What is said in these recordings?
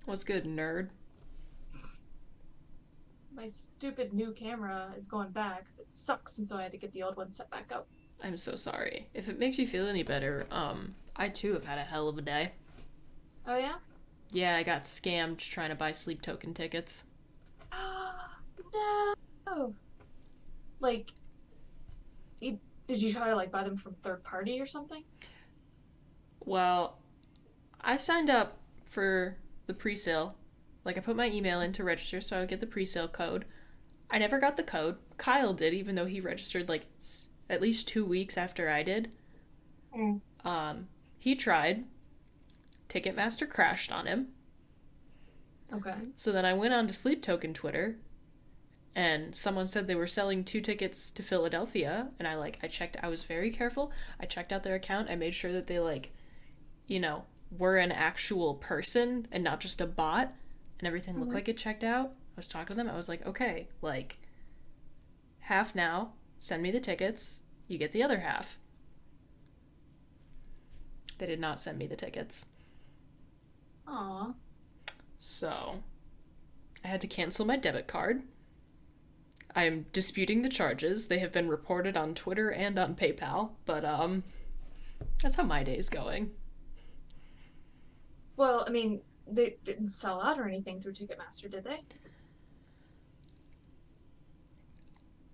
What's good, nerd? My stupid new camera is going bad because it sucks, and so I had to get the old one set back up. I'm so sorry. If it makes you feel any better, I too have had a hell of a day. Oh yeah? Yeah, I got scammed trying to buy sleep token tickets. No. Like, you, did you try to buy them from third party or something? Well, I signed up for the pre-sale. Like, I put my email in to register so I would get the pre-sale code. I never got the code. Kyle did, even though he registered at least 2 weeks after I did. Mm. He tried. Ticketmaster crashed on him. Okay. So then I went on to Sleep Token Twitter and someone said they were selling 2 tickets to Philadelphia, and I checked. I was very careful. I checked out their account. I made sure that they you know were an actual person and not just a bot, and everything looked Mm-hmm. like it checked out. I was talking to them. I was like, okay, half now. Send me the tickets. You get the other half. They did not send me the tickets, Aw. so I had to cancel my debit card. I am disputing the charges. They have been reported on Twitter and on PayPal, but that's how my day's going. Well, I mean, they didn't sell out or anything through Ticketmaster, did they?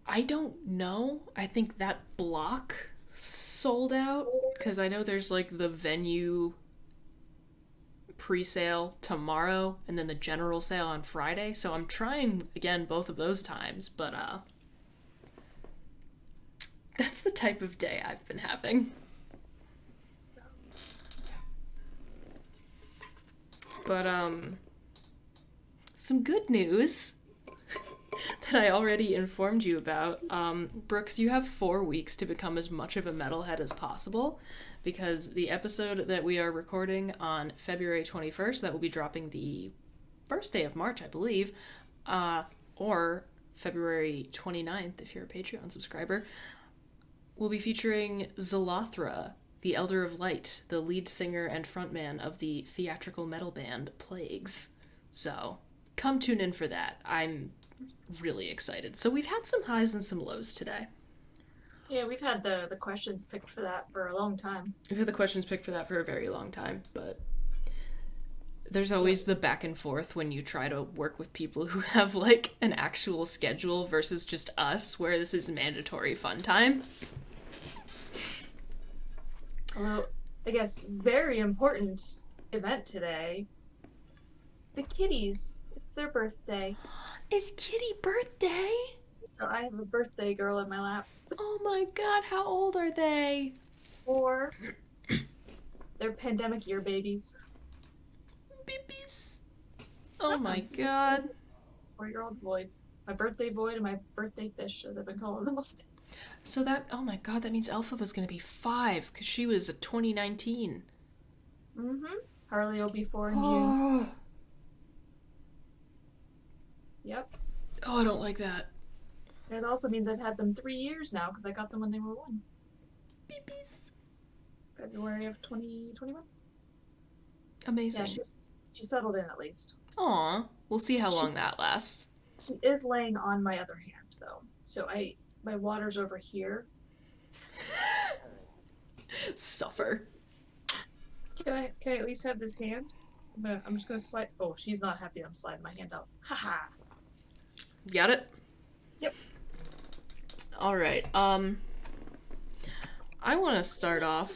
I don't know. I think that block sold out because I know there's the venue pre-sale tomorrow and then the general sale on Friday. So I'm trying again both of those times, but that's the type of day I've been having. But some good news that I already informed you about. Brooks, you have 4 weeks to become as much of a metalhead as possible because the episode that we are recording on February 21st, that will be dropping the first day of March, I believe, or February 29th, if you're a Patreon subscriber, will be featuring Zalathra, the Elder of Light, the lead singer and frontman of the theatrical metal band Plagues. So come tune in for that. I'm really excited. So we've had some highs and some lows today. Yeah, we've had the questions picked for that for a long time. We've had the questions picked for that for a very long time, but there's Yep. always the back and forth when you try to work with people who have an actual schedule versus just us, where this is mandatory fun time. Although, I guess, very important event today. The kitties. It's their birthday. It's Kitty birthday. So I have a birthday girl in my lap. Oh my god, how old are they? Or they're pandemic year babies. Babies. Oh my god. 4-year-old void. My birthday void and my birthday fish, as I've been calling them. So oh my god, that means Alpha was gonna be 5 because she was a 2019. Mm-hmm. Harley will be 4 in June. Oh, Yep. I don't like that. It also means I've had them 3 years now because I got them when they were 1. Babies. February of 2021. Yeah, Amazing. she settled in at least. Aw, we'll see how She long that lasts. she is laying on my other hand though, so my water's over here. Suffer. Can I at least have this hand? I'm just gonna slide. Oh, she's not happy. I'm sliding my hand out. Haha. Got it? Yep. Alright, I want to start off,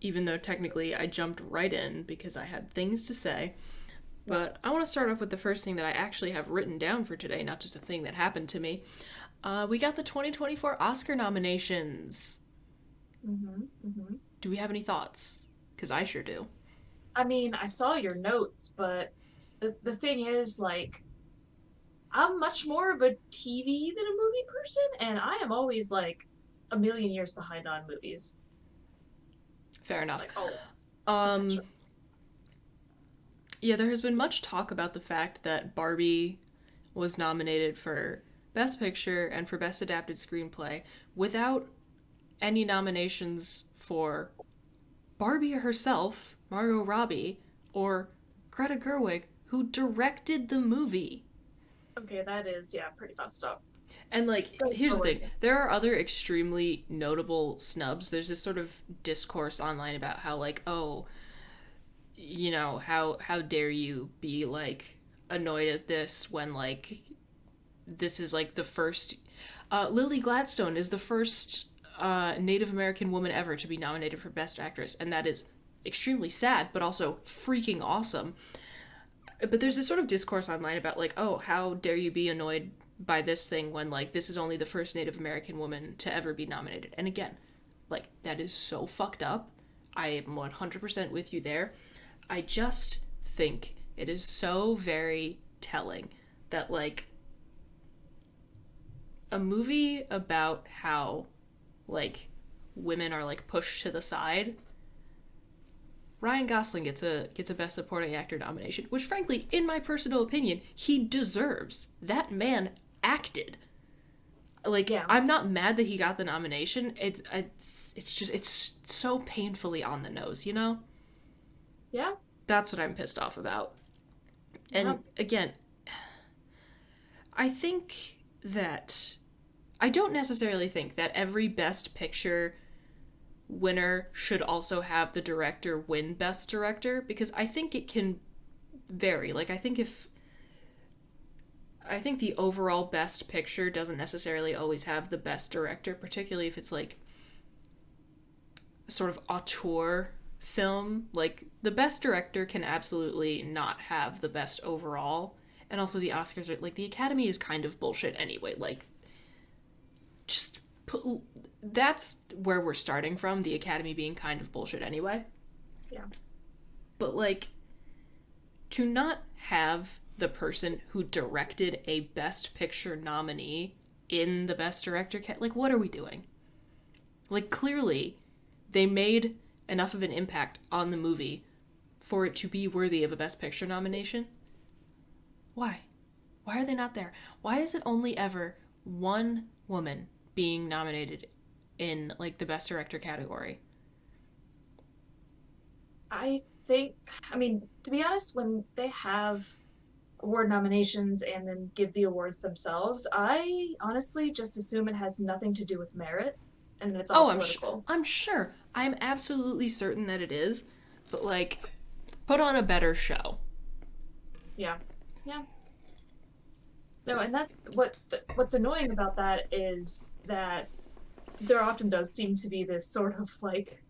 even though technically I jumped right in because I had things to say. Yeah. But I want to start off with the first thing that I actually have written down for today, not just a thing that happened to me. We got the 2024 Oscar nominations. Mm-hmm. Mm-hmm. Do we have any thoughts? Because I sure do. I mean, I saw your notes, but the thing is, I'm much more of a TV than a movie person, and I am always a million years behind on movies. Fair enough. Always. Okay, Um, sure. yeah, there has been much talk about the fact that Barbie was nominated for Best Picture and for Best Adapted Screenplay without any nominations for Barbie herself, Margot Robbie, or Greta Gerwig, who directed the movie. Okay, that is, yeah, pretty messed up. And like, Go here's the forward. thing: there are other extremely notable snubs. There's this sort of discourse online about how like, oh, how dare you be like annoyed at this when like this is like the first. Lily Gladstone is the first Native American woman ever to be nominated for Best Actress, and that is extremely sad, but also freaking awesome. But there's this sort of discourse online about like, oh, how dare you be annoyed by this thing when like this is only the first Native American woman to ever be nominated. And again, like that is so fucked up. I am 100% with you there. I just think it is so very telling that like a movie about how like women are like pushed to the side. Ryan Gosling gets a Best Supporting Actor nomination, which frankly, in my personal opinion, he deserves. That man acted. Like Yeah, I'm not mad that he got the nomination. It's just it's so painfully on the nose, you know? yeah, That's what I'm pissed off about. yeah. And again, I think that I don't necessarily think that every Best Picture winner should also have the director win Best Director because I think it can vary. Like I think the overall Best Picture doesn't necessarily always have the Best Director, particularly if it's like sort of auteur film. Like the Best Director can absolutely not have the best overall. And also the Oscars are like the Academy is kind of bullshit anyway. Like just put that's where we're starting from, the Academy being kind of bullshit anyway. Yeah. But like to not have the person who directed a Best Picture nominee in the Best Director like what are we doing? Like clearly they made enough of an impact on the movie for it to be worthy of a Best Picture nomination. Why? Why are they not there? Why is it only ever one woman being nominated in like the Best Director category? I think, I mean, to be honest, when they have award nominations and then give the awards themselves, I honestly just assume it has nothing to do with merit and it's all Oh, political. I'm sure. I'm absolutely certain that it is, but like put on a better show. Yeah. Yeah. No, and that's what's annoying about that is that there often does seem to be this sort of like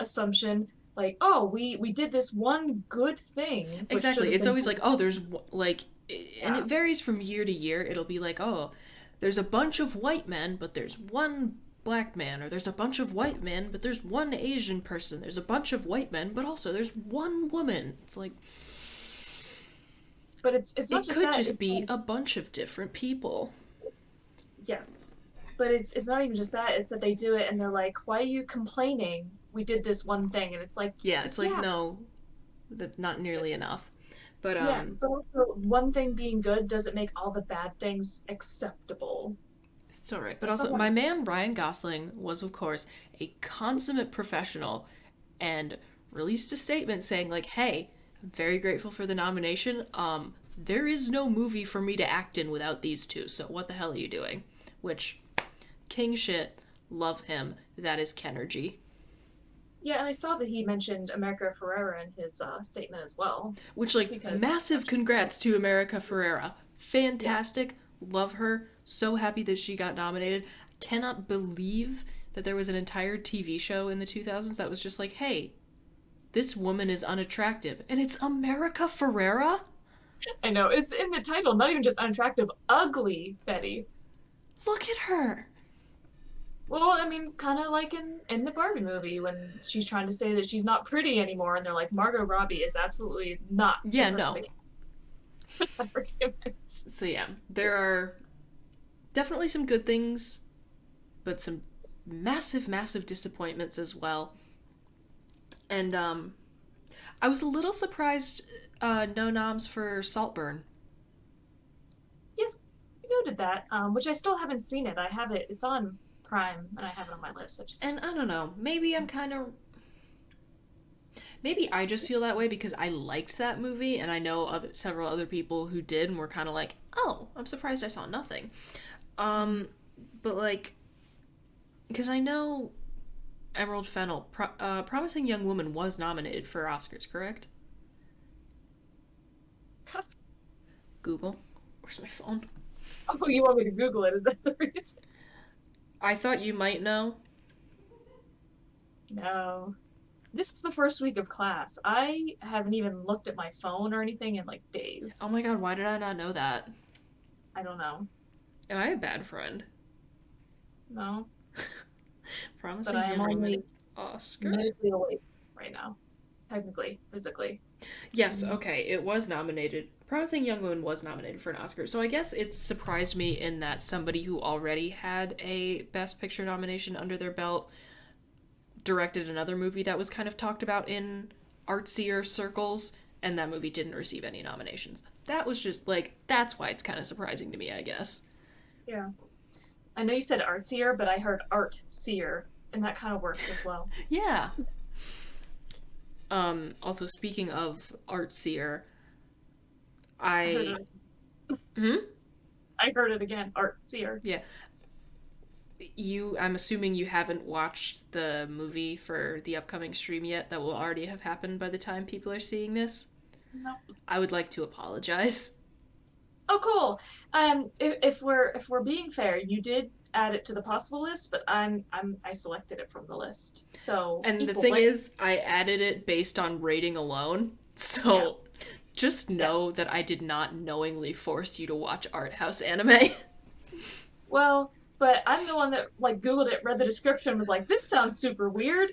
assumption like, oh, we did this one good thing which should Exactly. have It's been always like, oh, there's like and yeah. it varies from year to year. It'll be like, oh, there's a bunch of white men, but there's one black man, or there's a bunch of white men, but there's one Asian person. There's a bunch of white men, but also there's one woman. It's like But it's not it just could that, just it's be like a bunch of different people. yes. But it's not even just that, it's that they do it and they're like, why are you complaining? We did this one thing and it's like, Yeah, it's like yeah, no, that not nearly enough. But yeah, but also one thing being good doesn't make all the bad things acceptable. it's all right. But That's not also, what my man Ryan Gosling was, of course, a consummate professional and released a statement saying, like, hey, I'm very grateful for the nomination. There is no movie for me to act in without these two, so what the hell are you doing? Which, king shit, love him. That is Kenergy. yeah, and I saw that he mentioned America Ferrera in his statement as well. Which, like, Because massive congrats to America Ferrera. yeah, Fantastic. Love her. So happy that she got nominated. Cannot believe that there was an entire TV show in the 2000s that was just like, hey, this woman is unattractive. And it's America Ferrera? I know it's in the title. Not even just unattractive, ugly Betty. Look at her. Well, I mean, it's kind of like in the Barbie movie when she's trying to say that she's not pretty anymore, and they're like, Margot Robbie is absolutely not the Yeah, person no. to get that argument. So, yeah, there are definitely some good things, but some massive, massive disappointments as well. And, I was a little surprised no noms for Saltburn. Yes, you noted that, which I still haven't seen it. I have it. It's on Prime, and I have it on my list. I just And I don't know, maybe I'm kind of Maybe I just feel that way because I liked that movie, and I know of several other people who did, and were kind of like, "Oh, I'm surprised I saw nothing." Um, but like, because I know Emerald Fennell, Promising Young Woman was nominated for Oscars, correct? Google. Where's my phone? Oh, you want me to Google it? Is that the reason? I thought you might know. No. This is the first week of class. I haven't even looked at my phone or anything in like days. Oh my god, why did I not know that? I don't know. Am I a bad friend? No. But Promising I am Young Woman only Oscar? minutely awake right now. Technically, physically. Yes, okay, it was nominated. Promising Young Woman was nominated for an Oscar, so I guess it surprised me in that somebody who already had a Best Picture nomination under their belt directed another movie that was kind of talked about in artsier circles, and that movie didn't receive any nominations. That was just, like, that's why it's kind of surprising to me, I guess. Yeah. I know you said artsier, but I heard art seer, and that kind of works as well. Yeah. Also, speaking of artsier, I heard I. it. Hmm? I heard it again. Art seer. Yeah. I'm assuming you haven't watched the movie for the upcoming stream yet that will already have happened by the time people are seeing this. No. I would like to apologize. Oh, cool. If we're being fair, you did add it to the possible list, but I selected it from the list. So And the equal thing blame. is, I added it based on rating alone. Yeah. So just Yeah. know that I did not knowingly force you to watch art house anime. Well, but I'm the one that like Googled it, read the description, was like, this sounds super weird.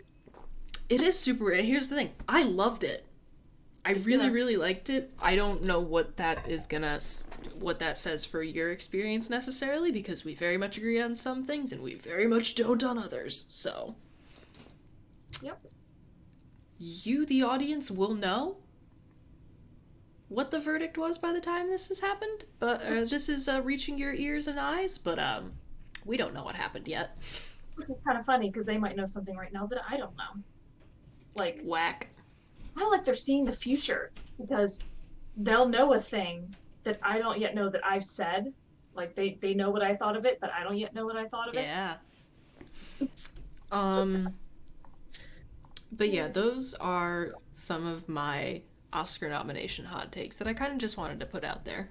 It is super, and here's the thing, I loved it. I really, Yeah. really liked it. I don't know what that says for your experience necessarily, because we very much agree on some things and we very much don't on others. So, Yep. you, the audience, will know what the verdict was by the time this has happened. But this is reaching your ears and eyes. But we don't know what happened yet. Which is kind of funny because they might know something right now that I don't know. Like, Whack. I don't like they're seeing the future because they'll know a thing that I don't yet know that I've said. Like they know what I thought of it, but I don't yet know what I thought of it. Yeah. Um. But yeah, those are some of my Oscar nomination hot takes that I kind of just wanted to put out there.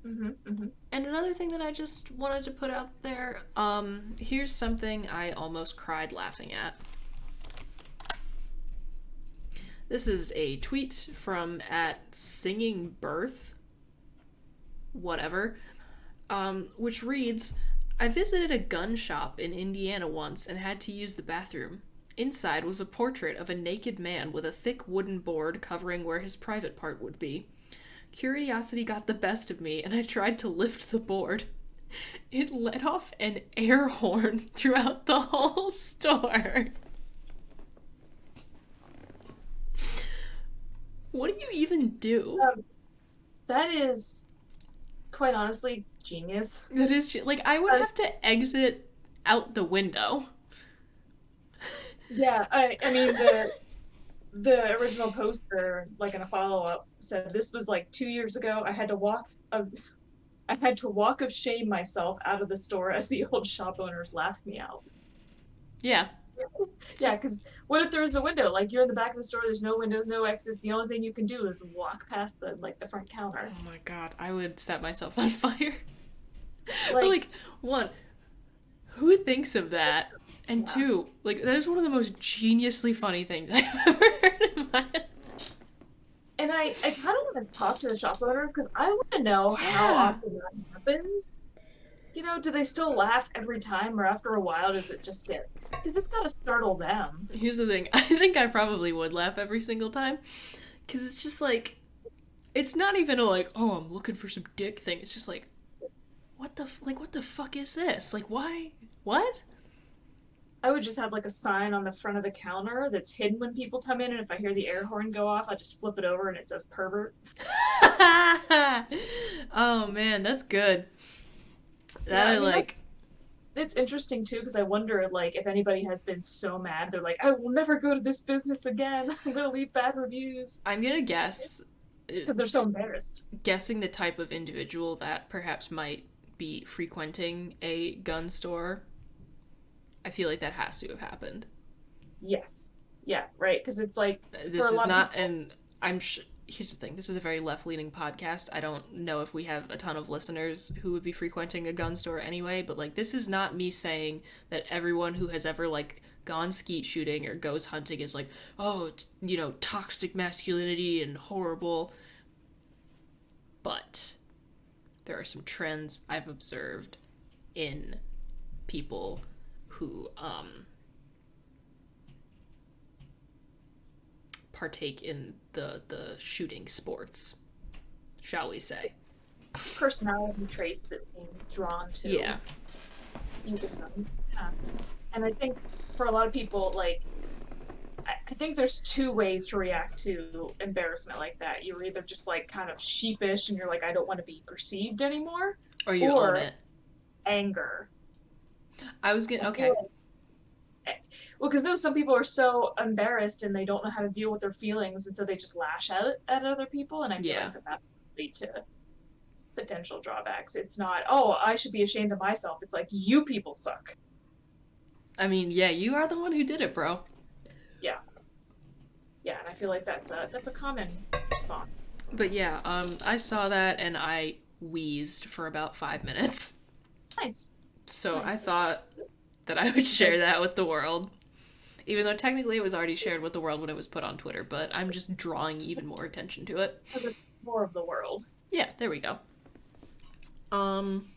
Mm-hmm. And another thing that I just wanted to put out there, here's something I almost cried laughing at. This is a tweet from at Singing Birth, whatever, which reads, I visited a gun shop in Indiana once and had to use the bathroom. Inside was a portrait of a naked man with a thick wooden board covering where his private part would be. Curiosity got the best of me, and I tried to lift the board. It let off an air horn throughout the whole store. What do you even do? That is quite honestly genius. That is, like, I would have to exit out the window. Yeah, I mean the original poster, like in a follow up, said this was like 2 years ago. I had to walk of shame myself out of the store as the old shop owners laughed me out. Yeah. Yeah, because what if there was no window? Like you're in the back of the store, there's no windows, no exits. The only thing you can do is walk past the front counter. Oh my god, I would set myself on fire. Like, But, like, one, who thinks of that? And yeah. two, like, that is one of the most geniusly funny things I've ever heard in my life. And I kind of want to talk to the shop owner because I want to know how Yeah. often that happens. You know, do they still laugh every time, or after a while does it just get? Because it's got to startle them. Here's the thing, I think I probably would laugh every single time. Because it's just like, it's not even a, like, oh, I'm looking for some dick thing. It's just like, what the fuck is this? Like, why? What? I would just have like a sign on the front of the counter that's hidden when people come in, and if I hear the air horn go off, I just flip it over and it says pervert. Oh man, that's good. That Yeah, I I mean, like. it's interesting too because I wonder like if anybody has been so mad they're like, I will never go to this business again. I'm gonna leave bad reviews I'm gonna guess, because they're so embarrassed. guessing the type of individual that perhaps might be frequenting a gun store. I feel like that has to have happened. Yes. Yeah, right. Because it's like for This a is lot of not, people, and I'm here's the thing, this is a very left-leaning podcast. I don't know if we have a ton of listeners who would be frequenting a gun store anyway, but like this is not me saying that everyone who has ever like gone skeet shooting or goes hunting is like, oh, you know, toxic masculinity and horrible. But there are some trends I've observed in people who partake in the shooting sports, shall we say? personality traits that seem drawn to Yeah. using them. Yeah. And I think for a lot of people, like I think there's two ways to react to embarrassment like that. You're either just like kind of sheepish and you're like, I don't want to be perceived anymore, Or you own or it. anger. I was gonna. I feel Okay. like, well, because no, some people are so embarrassed and they don't know how to deal with their feelings, and so they just lash out at other people. And I feel Yeah. like that lead to potential drawbacks. It's not, oh, I should be ashamed of myself. It's like you people suck. I mean, yeah, you are the one who did it, bro. Yeah, yeah, and I feel like that's a common response. But yeah, I saw that and I wheezed for about 5 minutes. Nice, So I nice. thought that I would share that with the world. Even though technically it was already shared with the world when it was put on Twitter, but I'm just drawing even more attention to it. Because it's more of the world. Yeah, there we go. Um,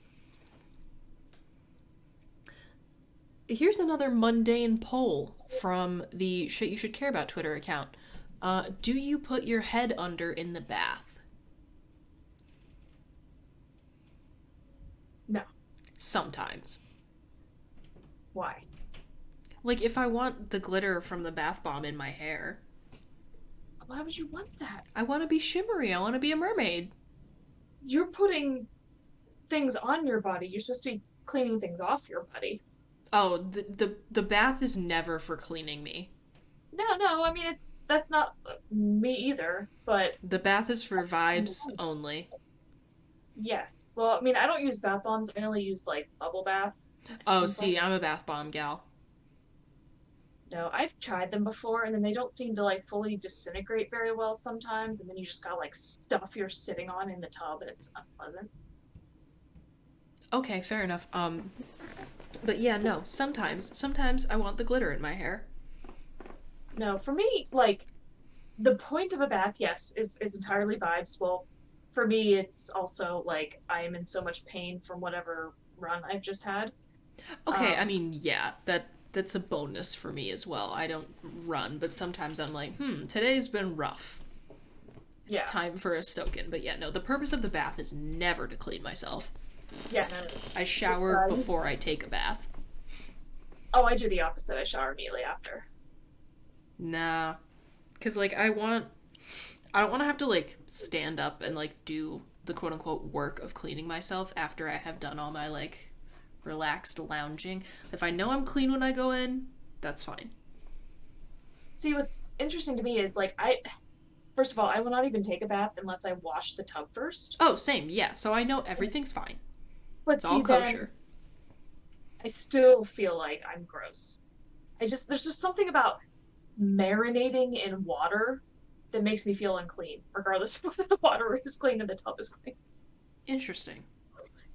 Here's another mundane poll from the Shit You Should Care About Twitter account. Do you put your head under in the bath? No, Sometimes. why? Like, if I want the glitter from the bath bomb in my hair, Why would you want that? I want to be shimmery. I want to be a mermaid. You're putting things on your body. You're supposed to be cleaning things off your body. Oh, the bath is never for cleaning me. No, no, I mean that's not me either. But The bath is for vibes only. yes, well, I mean I don't use bath bombs. I only use like bubble bath Oh, Epsom salt. see, I'm a bath bomb gal. No, I've tried them before, and then they don't seem to like fully disintegrate very well sometimes, and then you just got like stuff you're sitting on in the tub, and it's unpleasant. Okay, fair enough. But yeah, no, sometimes I want the glitter in my hair. No, for me, like the point of a bath, yes, is entirely vibes. Well, for me, it's also like I am in so much pain from whatever run I've just had. Okay, I Um, mean, yeah, that's a bonus for me as well. I don't run, but sometimes I'm like, today's been rough. It's yeah, time for a soak in. But yeah, no, the purpose of the bath is never to clean myself. yeah, no, no. I shower before I take a bath. Oh, I do the opposite. I shower immediately after. Nah, cause like I don't want to have to like stand up and like do the quote unquote work of cleaning myself after I have done all my like relaxed lounging. If I know I'm clean when I go in, that's fine. See, what's interesting to me is like first of all, I will not even take a bath unless I wash the tub first. Oh, same, yeah. So I know everything's fine. But It's all see, then kosher. I still feel like I'm gross. There's just something about marinating in water that makes me feel unclean, regardless of whether the water is clean and the tub is clean. Interesting.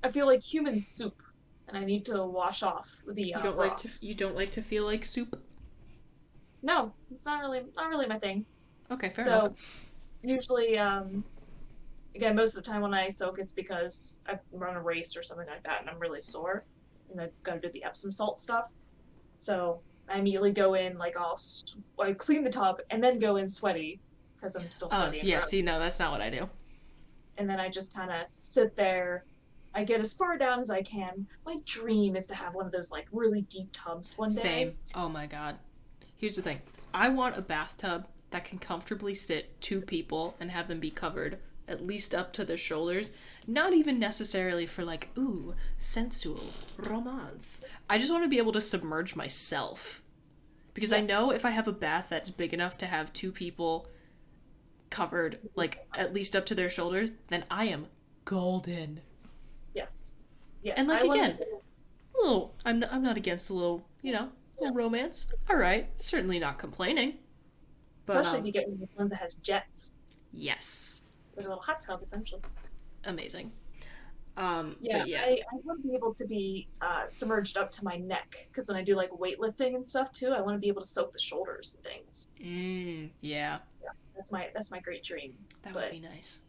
I feel like human soup, and I need to wash off the broth. You don't like to feel like soup? No, it's not really my thing. Okay, fair enough. So usually, again, most of the time when I soak, it's because I run a race or something like that, and I'm really sore, and I've got to do the Epsom salt stuff. So I immediately go in like I clean the tub and then go in sweaty because I'm still Oh, sweaty and yeah, gross. see, no, that's not what I do. And then I just kind of sit there. I get as far down as I can. My dream is to have one of those like really deep tubs one day. Same. Oh my god. Here's the thing. I want a bathtub that can comfortably sit two people and have them be covered at least up to the shoulders. Not even necessarily for like, ooh, sensual romance. I just want to be able to submerge myself. Because I Yes. know if I have a bath that's big enough to have two people covered, like at least up to their shoulders, then I am golden. Yes. And Yes. like I want again, to. a little, I'm not against a little, Yeah. little romance. All right, certainly not complaining. But Especially if you get one of those ones that has jets, yes, like a little hot tub, essentially. amazing. Yeah, But yeah. I want to be able to be submerged up to my neck because when I do like weightlifting and stuff too, I want to be able to soak the shoulders and things. Yeah, Yeah, that's my great dream. that would But be nice.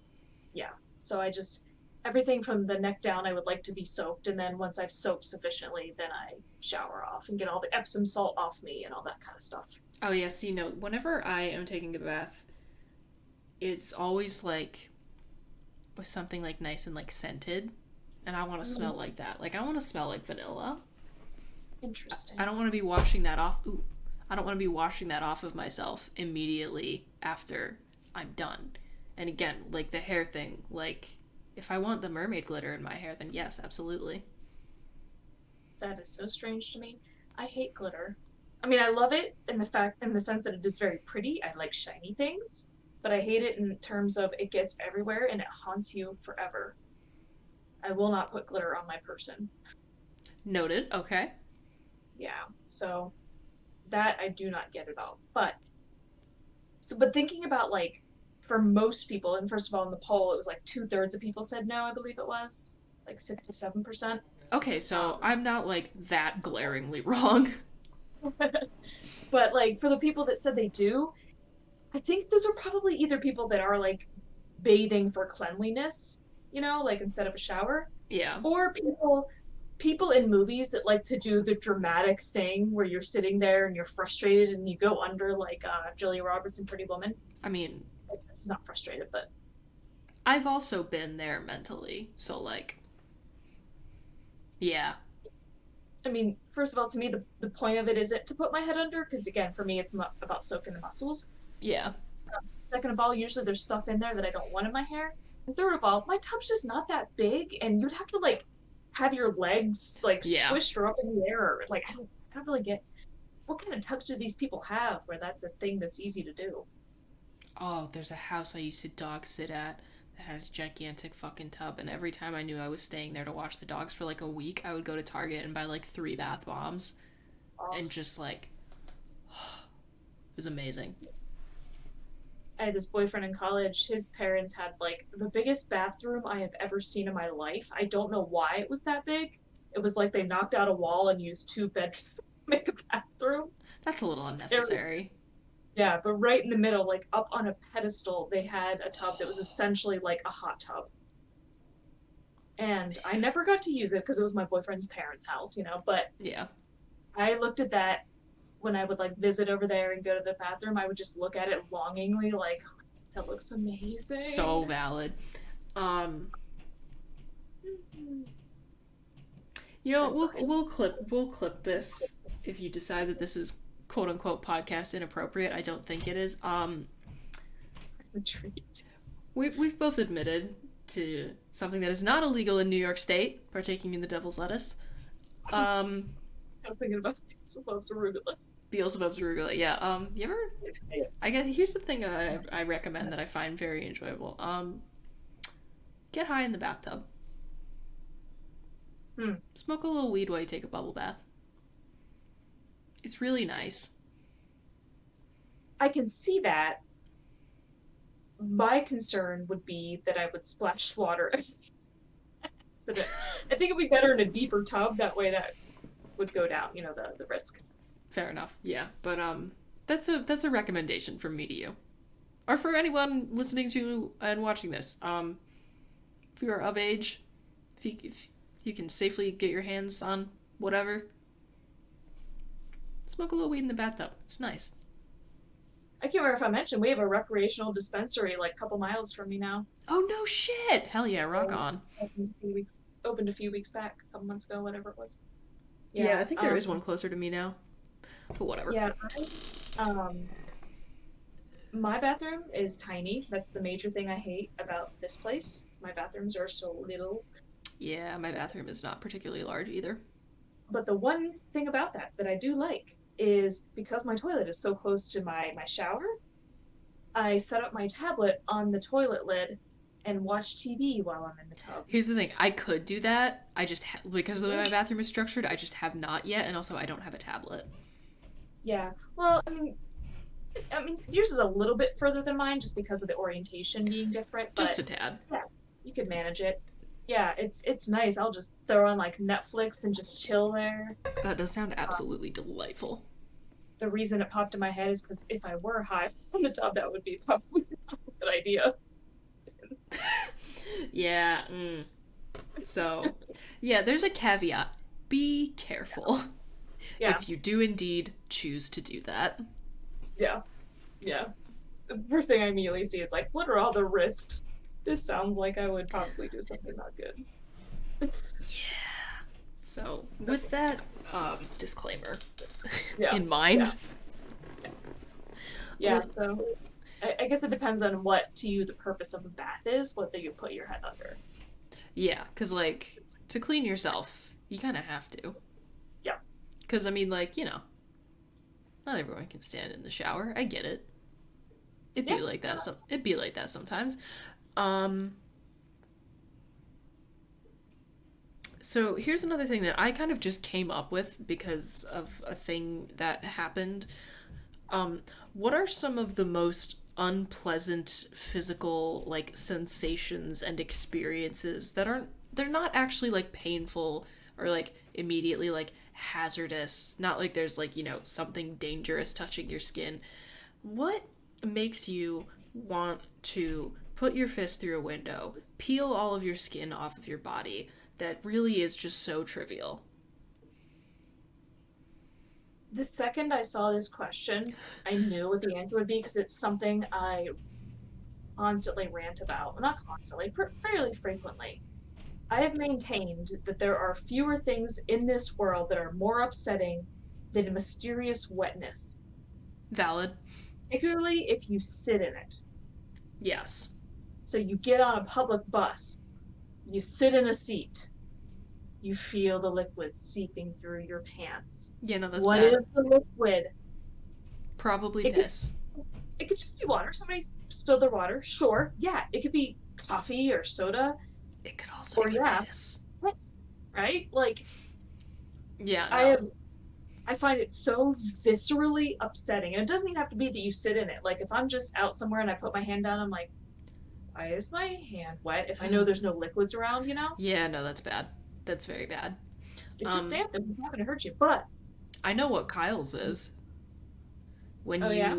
yeah, so I just everything from the neck down, I would like to be soaked, and then once I've soaked sufficiently, then I shower off and get all the Epsom salt off me and all that kind of stuff. Oh yes, whenever I am taking a bath, it's always like with something like nice and like scented, and I want to smell Mm, like that. Like I want to smell like vanilla. I interesting. don't want to be washing that off. Ooh, I don't want to be washing that off of myself immediately after I'm done. And again, like the hair thing, like if I want the mermaid glitter in my hair, then yes, absolutely. That is so strange to me. I hate glitter. I mean, I love it in the sense that it is very pretty. I like shiny things, but I hate it in terms of it gets everywhere and it haunts you forever. I will not put glitter on my person. Noted. Okay. Yeah, so that I do not get at all. But thinking about like for most people, and first of all in the poll, it was like 2/3 of people said no. I believe it was like 67%. Okay, so Um, I'm not like that glaringly wrong. but like for the people that said they do, I think those are probably either people that are like bathing for cleanliness, like instead of a shower, Yeah. or people in movies that like to do the dramatic thing where you're sitting there and you're frustrated and you go under like Julia Roberts in Pretty Woman. I mean, She's not frustrated, but I've also been there mentally. So like, yeah. I mean, first of all, to me, the point of it isn't to put my head under, because again, for me, it's about soaking the muscles. Yeah. Second of all, usually there's stuff in there that I don't want in my hair. And third of all, my tub's just not that big, and you'd have to like have your legs like Yeah. squished or up in the air. Or, like I don't really get what kind of tubs do these people have where that's a thing that's easy to do. Oh, there's a house I used to dog sit at that had a gigantic fucking tub, and every time I knew I was staying there to watch the dogs for like a week, I would go to Target and buy like 3 bath bombs Oh, and just like it was amazing. I had this boyfriend in college. His parents had like the biggest bathroom I have ever seen in my life. I don't know why it was that big. It was like they knocked out a wall and used two beds to make a bathroom. That's a little It's very unnecessary. Yeah, but right in the middle, like up on a pedestal, they had a tub that was essentially like a hot tub. And I never got to use it because it was my boyfriend's parents' house, but Yeah. I looked at that when I would like visit over there and go to the bathroom. I would just look at it longingly, like, "Oh, that looks amazing." So valid. Um, we'll clip this if you decide that this is quote unquote podcast inappropriate. I don't think it is. Intrigued. We've both admitted to something that is not illegal in New York State, partaking in the devil's lettuce. Um, I was thinking about loves arugula. Beelzebub's arugula. Yeah. You ever? I guess here's the thing I recommend that I find very enjoyable. Get high in the bathtub. Hmm. Smoke a little weed while you take a bubble bath. It's really nice. I can see that. My concern would be that I would splash water. So that I think it'd be better in a deeper tub. That way, that would go down. The risk. Fair enough. Yeah, but that's a recommendation from me to you, or for anyone listening to and watching this. If you are of age, if you can safely get your hands on whatever, smoke a little weed in the bathtub. It's nice. I can't remember if I mentioned we have a recreational dispensary like a couple miles from me now. Oh no shit! Hell yeah, rock So, on. opened a few weeks back, a couple months ago, whatever it was. Yeah, Yeah. I think there is one closer to me now, but whatever. Yeah. I, um, My bathroom is tiny. That's the major thing I hate about this place. My bathrooms are so little. Yeah, my bathroom is not particularly large either. But the one thing about that I do like is because my toilet is so close to my shower, I set up my tablet on the toilet lid and watch TV while I'm in the tub. Here's the thing, I could do that. Because of the way my bathroom is structured, I just have not yet, and also I don't have a tablet. Yeah. Well, I mean, yours is a little bit further than mine just because of the orientation being different, Just but a tad. yeah, you could manage it. Yeah, it's nice. I'll just throw on like Netflix and just chill there. That does sound Uh, absolutely delightful. the reason it popped in my head is because if I were high from the tub, that would be probably not a good idea. Yeah, so, yeah, there's a caveat. Be careful Yeah, if you do indeed choose to do that. yeah, yeah. The first thing I immediately see is like, what are all the risks? This sounds like I would probably do something not good. So, So, with that disclaimer yeah, in yeah, mind, yeah. So I guess it depends on what to you the purpose of a bath is, whether you put your head under. yeah, because, like, to clean yourself, you kind of have to. Yeah, Because, I mean, like, not everyone can stand in the shower. I get it. It'd yeah. be like that. It'd be like that sometimes. Um, so here's another thing that I kind of just came up with because of a thing that happened. Um, what are some of the most unpleasant physical like sensations and experiences that aren't they're not actually like painful or like immediately like hazardous, not like there's like, something dangerous touching your skin. What makes you want to put your fist through a window, peel all of your skin off of your body that really is just so trivial? The second I saw this question, I knew what the answer would be because it's something I constantly rant about. Well, not constantly, fairly frequently. I have maintained that there are fewer things in this world that are more upsetting than mysterious wetness, Valid. particularly if you sit in it. Yes. So you get on a public bus, you sit in a seat, you feel the liquid seeping through your pants. Yeah, no, that's What bad. is the liquid? Probably It could piss. it could just be water. Somebody spilled their water. Sure. Yeah. It could be coffee or soda. It could also Or be yeah. piss. Right? Like Yeah, I no. have I find it so viscerally upsetting. And it doesn't even have to be that you sit in it. Like if I'm just out somewhere and I put my hand down, I'm like, why is my hand wet? If I know there's no liquids around, Yeah, no, that's bad. That's very bad. it's just Um, damp. It's not gonna hurt you. But I know what Kyle's is. When oh yeah,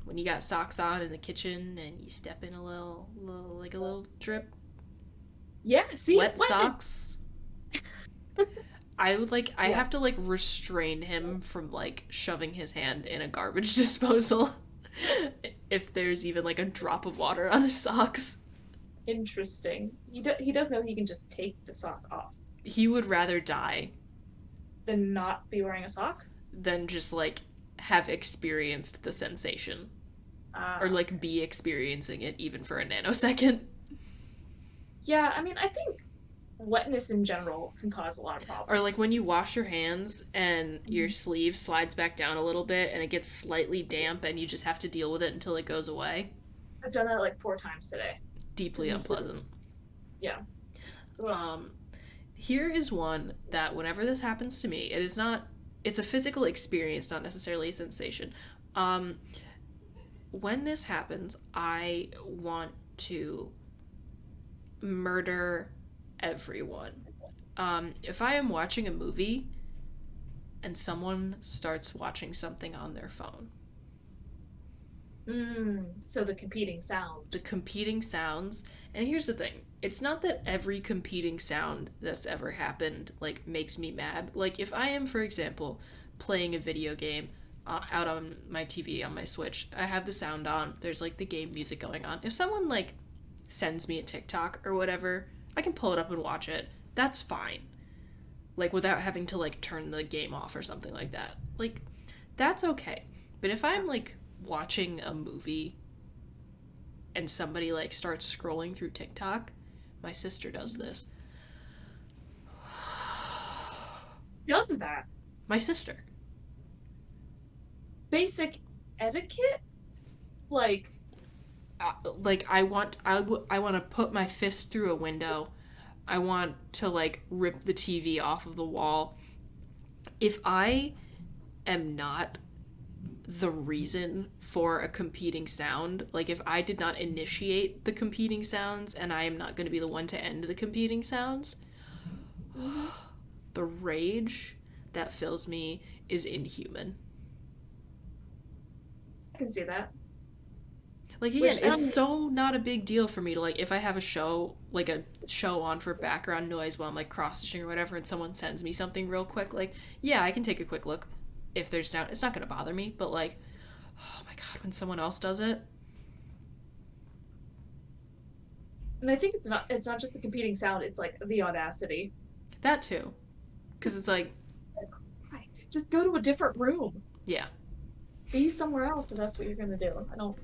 when you got socks on in the kitchen and you step in like a little drip, yeah. See, wet wetness. socks. I Yeah, have to like restrain him from like shoving his hand in a garbage disposal if there's even like a drop of water on his socks. interesting. He does know he can just take the sock off He would rather die than not be wearing a sock. than just like have experienced the sensation or like Okay. be experiencing it even for a nanosecond. Yeah, I mean, I think wetness in general can cause a lot of Or like problems. when you wash your hands and your Mhm. sleeve slides back down a little bit and it gets slightly damp and you just have to deal with it until it goes away. I've done that like 4 times today. Deeply This is unpleasant. yeah. Ugh. Um, Here is one that whenever this happens to me, it's a physical experience, not necessarily a sensation. Um, when this happens, I want to murder everyone. If I am watching a movie and someone starts watching something on their phone, So the competing the sound. competing sounds, and here's the thing, it's not that every competing sound that's ever happened like makes me mad. Like if I am, for example, playing a video game out on my TV on my Switch, I have the sound on, there's like the game music going on, if someone like sends me a TikTok or whatever, I can pull it up and watch it. That's fine, like without having to like turn the game off or something like that. Like that's okay. But if I'm like watching a movie and somebody like starts scrolling through TikTok, my sister does this. Does that My sister. basic etiquette? Like, Like I want to put my fist through a window. I want to like rip the TV off of the wall. If I am not the reason for a competing sound, like if I did not initiate the competing sounds and I am not going to be the one to end the competing sounds, mm-hmm. the rage that fills me is inhuman. I can see that. Like again, Which it's so not a big deal for me to like if I have a show like a show on for background noise while I'm like cross stitching or whatever, and someone sends me something real quick, like yeah, I can take a quick look. If there's sound, it's not gonna bother me. But like, oh my god, when someone else does it, and I think it's not just the competing sound, it's like the audacity. that too, because it's like Right. Just go to a different room. yeah, Be somewhere else if that's what you're gonna do. I don't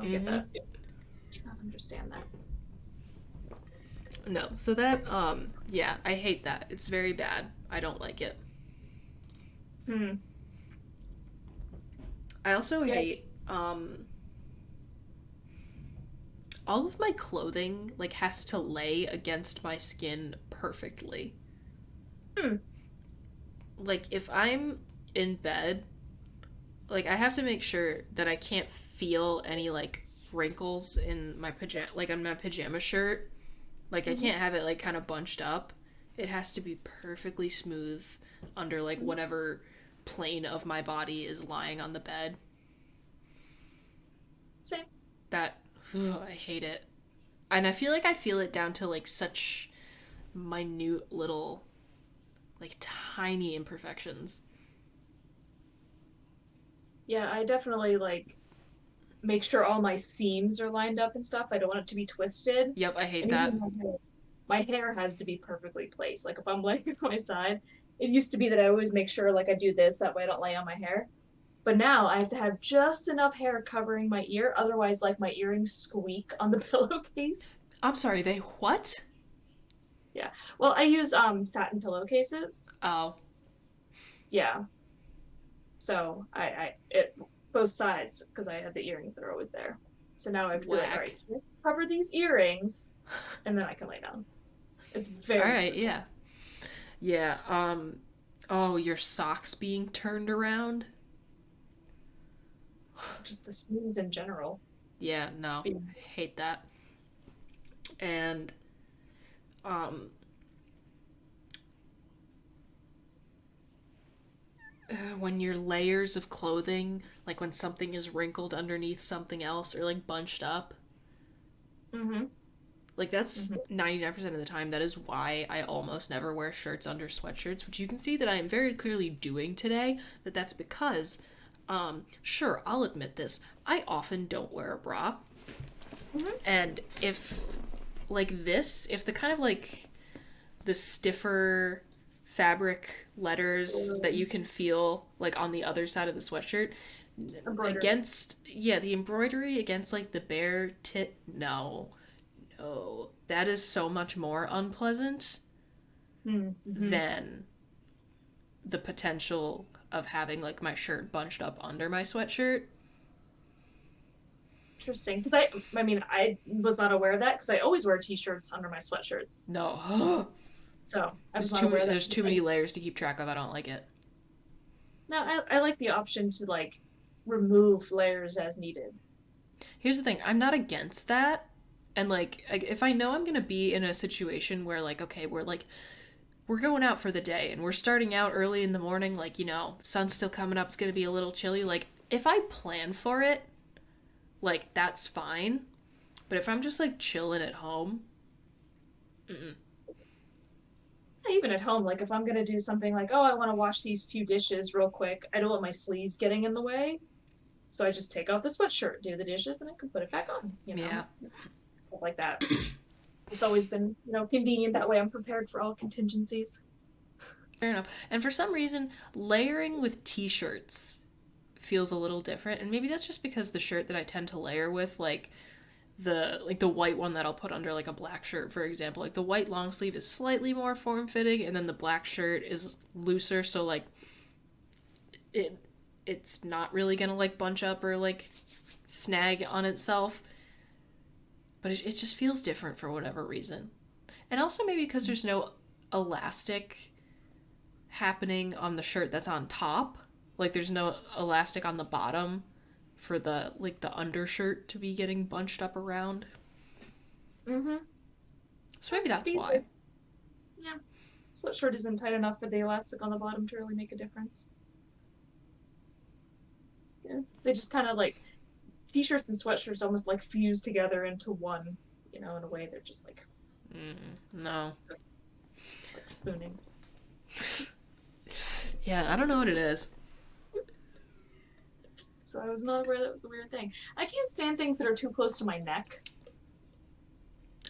get that. I don't understand that. no. So that yeah, I hate that. It's very bad. I don't like it. Hmm. I also Yeah. hate all of my clothing like has to lay against my skin perfectly. Hmm. Like if I'm in bed, like I have to make sure that I can't feel any like wrinkles in my pajama like on my pajama shirt. Like I Mm-hmm. can't have it like kind of bunched up. It has to be perfectly smooth under like whatever plane of my body is lying on the bed. Same. That ugh, I hate it. And I feel it down to like such minute little like tiny imperfections. Yeah, I definitely like make sure all my seams are lined up and stuff. I don't want it to be twisted. Yep, I hate And that. even my hair has to be perfectly placed. Like if I'm laying on my side, it used to be that I always make sure like I do this that way I don't lay on my hair. But now I have to have just enough hair covering my ear, otherwise like my earrings squeak on the pillowcase. I'm sorry, they what? Yeah. Well, I use satin pillowcases. Oh, Yeah. So I it both sides because I have the earrings that are always there. So now I have to be like, all right, whack. just cover these earrings, and then I can lay down. It's All very right, specific. yeah. Yeah, oh, your socks being turned around? Just the sleeves in general. Yeah, no. Yeah. I hate that. And um when your layers of clothing, like when something is wrinkled underneath something else or like bunched up, Mm-hmm. like that's Mm-hmm. 99% of the time that is why I almost never wear shirts under sweatshirts, which you can see that I am very clearly doing today. That's because sure, I'll admit this. I often don't wear a bra. Mm-hmm. And if like this, if the kind of like the stiffer fabric letters that you can feel like on the other side of the sweatshirt Embroidery. against yeah, the embroidery against like the bare tit, no. No. That is so much more unpleasant Mm-hmm. than the potential of having like my shirt bunched up under my sweatshirt. Interesting. Because I mean, I was not aware of that because I always wear t-shirts under my sweatshirts. No. So I was not aware of that. There's too many layers to keep track of. I don't like it. No, I like the option to like remove layers as needed. Here's the thing, I'm not against that. And like if I know I'm going to be in a situation where like okay, we're going out for the day and we're starting out early in the morning, like, you know, sun's still coming up, it's going to be a little chilly, like if I plan for it, like that's fine. But if I'm just like chilling at home, mm-mm. Even at home, like if I'm gonna do something like, oh, I want to wash these few dishes real quick, I don't want my sleeves getting in the way. So I just take off the sweatshirt, do the dishes, and I can put it back on, Yeah. stuff like that. It's always been, convenient that way. I'm prepared for all contingencies. Fair enough. And for some reason, layering with t-shirts feels a little different, and maybe that's just because the shirt that I tend to layer with, the white one that I'll put under like a black shirt, for example, like the white long sleeve is slightly more form fitting, and then the black shirt is looser, so like it it's not really gonna like bunch up or like snag on itself, but it just feels different for whatever reason. And also maybe because there's no elastic happening on the shirt that's on top. Like there's no elastic on the bottom for the undershirt to be getting bunched up around. Mm-hmm. So maybe that's why. Yeah. Sweatshirt isn't tight enough for the elastic on the bottom to really make a difference. Yeah. They just kind of like t-shirts and sweatshirts almost like fuse together into one, in a way they're just like No. like spooning. Yeah, I don't know what it is. So I was not aware that was a weird thing. I can't stand things that are too close to my neck.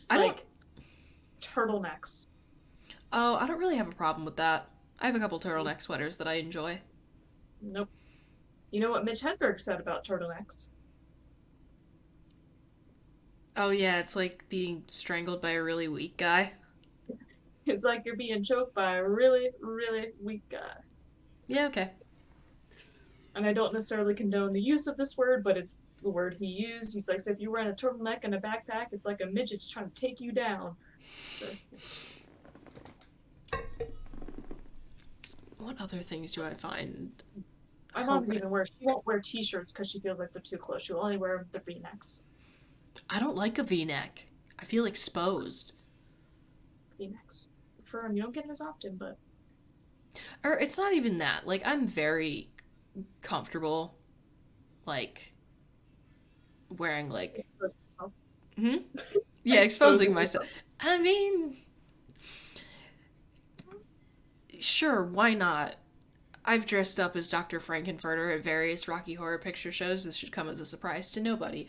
I don't. Like turtlenecks. Oh, I don't really have a problem with that. I have a couple turtleneck sweaters that I enjoy. Nope. You know what Mitch Hedberg said about turtlenecks? Oh yeah, it's like being strangled by a really weak guy. It's like you're being choked by a really, really weak guy. Yeah, okay. And I don't necessarily condone the use of this word, but it's the word he used. He's like, so if you're wearing a turtleneck and a backpack, it's like a midget just trying to take you down. So, What other things do I find? my mom's even worse. She won't wear t-shirts because she feels like they're too close. She'll only wear the v-necks. I don't like a V-neck. I feel exposed. V-necks. For them, you don't get them as often, but Or it's not even that. Like I'm very comfortable, like wearing like. Hmm? Yeah, exposing myself. I mean, sure, why not? I've dressed up as Dr. Frankenfurter at various Rocky Horror Picture shows. This should come as a surprise to nobody.